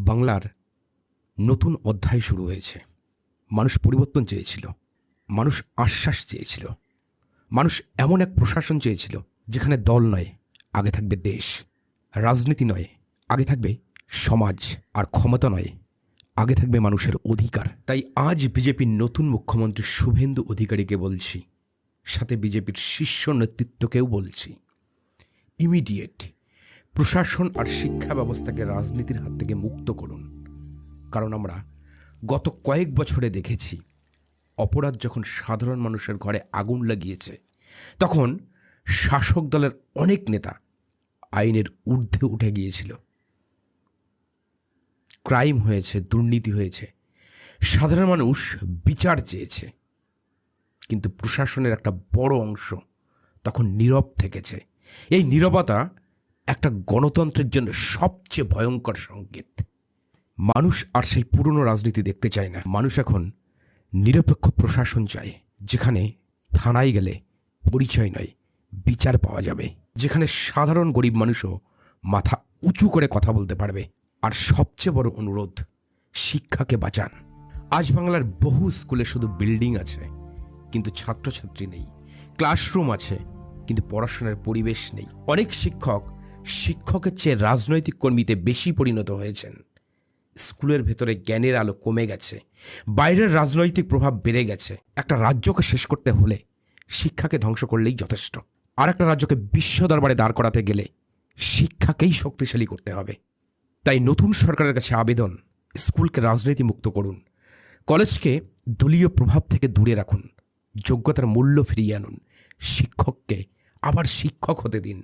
বাংলার নতুন অধ্যায় শুরু হয়েছে। মানুষ পরিবর্তন চেয়েছিল, মানুষ আশ্বাস চেয়েছিল, মানুষ এমন এক প্রশাসন চেয়েছিল যেখানে দল নয়, আগে থাকবে দেশ, রাজনীতি নয়, আগে থাকবে সমাজ, আর ক্ষমতা নয়, আগে থাকবে মানুষের অধিকার। তাই আজ বিজেপির নতুন মুখ্যমন্ত্রী শুভেন্দু অধিকারীকে বলছি, সাথে বিজেপির শীর্ষ নেতৃত্বকেও বলছি, ইমিডিয়েট প্রশাসন আর শিক্ষা ব্যবস্থাকে রাজনীতির হাত থেকে মুক্ত করুন। কারণ আমরা গত কয়েক বছরে দেখেছি, অপরাধ যখন সাধারণ মানুষের ঘরে আগুন লাগিয়েছে, তখন শাসক দলের অনেক নেতা আইনের ঊর্ধ্বে উঠে গিয়েছিল। ক্রাইম হয়েছে, দুর্নীতি হয়েছে, সাধারণ মানুষ বিচার চেয়েছে, কিন্তু প্রশাসনের একটা বড় অংশ তখন নীরব থেকেছে। এই নীরবতা একটা গণতন্ত্রের জন্য সবচেয়ে ভয়ঙ্কর সংকেত। মানুষ আর সেই পুরনো রাজনীতি দেখতে চায় না। মানুষ এখন নিরপেক্ষ প্রশাসন চায়, যেখানে থানায় গেলে পরিচয় নয়, বিচার পাওয়া যাবে, যেখানে সাধারণ গরিব মানুষও মাথা উঁচু করে কথা বলতে পারবে। আর সবচেয়ে বড় অনুরোধ, শিক্ষাকে বাঁচান। আজ বাংলার বহু স্কুলে শুধু বিল্ডিং আছে, কিন্তু ছাত্রছাত্রী নেই। ক্লাসরুম আছে, কিন্তু পড়াশোনার পরিবেশ নেই। অনেক শিক্ষকের চেয়ে রাজনৈতিক কর্মীতে বেশি পরিণত হয়েছেন। স্কুলের ভেতরে জ্ঞানের আলো কমে গেছে, বাইরের রাজনৈতিক প্রভাব বেড়ে গেছে। একটা রাজ্যকে শেষ করতে হলে শিক্ষাকে ধ্বংস করলেই যথেষ্ট। আর একটা রাজ্যকে বিশ্ব দরবারে দাঁড় করাতে গেলে শিক্ষাকেই শক্তিশালী করতে হবে। তাই নতুন সরকারের কাছে আবেদন, স্কুলকে রাজনীতি মুক্ত করুন, কলেজকে দলীয় প্রভাব থেকে দূরে রাখুন, যোগ্যতার মূল্য ফিরিয়ে আনুন, শিক্ষককে আবার শিক্ষক হতে দিন,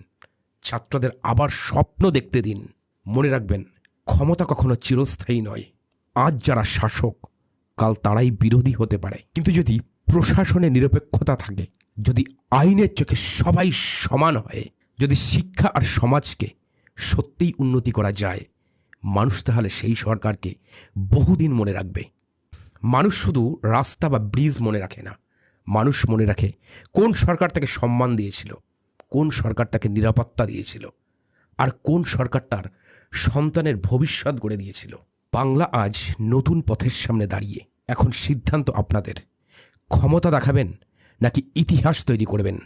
ছাত্রদের আবার স্বপ্ন দেখতে দিন। মনে রাখবেন, ক্ষমতা কখনো চিরস্থায়ী নয়। আজ যারা শাসক, কাল তারাই বিরোধী হতে পারে, কিন্তু যদি প্রশাসনে নিরপেক্ষতা থাকে, যদি আইনের চোখে সবাই সমান হয়, যদি শিক্ষা আর সমাজকে সত্যিই উন্নতি করা যায়, মানুষ তাহলে সেই সরকারকে বহুদিন মনে রাখবে। মানুষ শুধু রাস্তা বা ব্রিজ মনে রাখে না, মানুষ মনে রাখে কোন সরকার তাকে সম্মান দিয়েছিল, কোন সরকার তাকে নিরাপত্তা দিয়েছিল, আর কোন সরকার তার সন্তানের ভবিষ্যৎ গড়ে দিয়েছিল। বাংলা আজ নতুন পথের সামনে দাঁড়িয়ে। এখন সিদ্ধান্ত আপনাদের, ক্ষমতা দেখাবেন নাকি ইতিহাস তৈরি করবেন।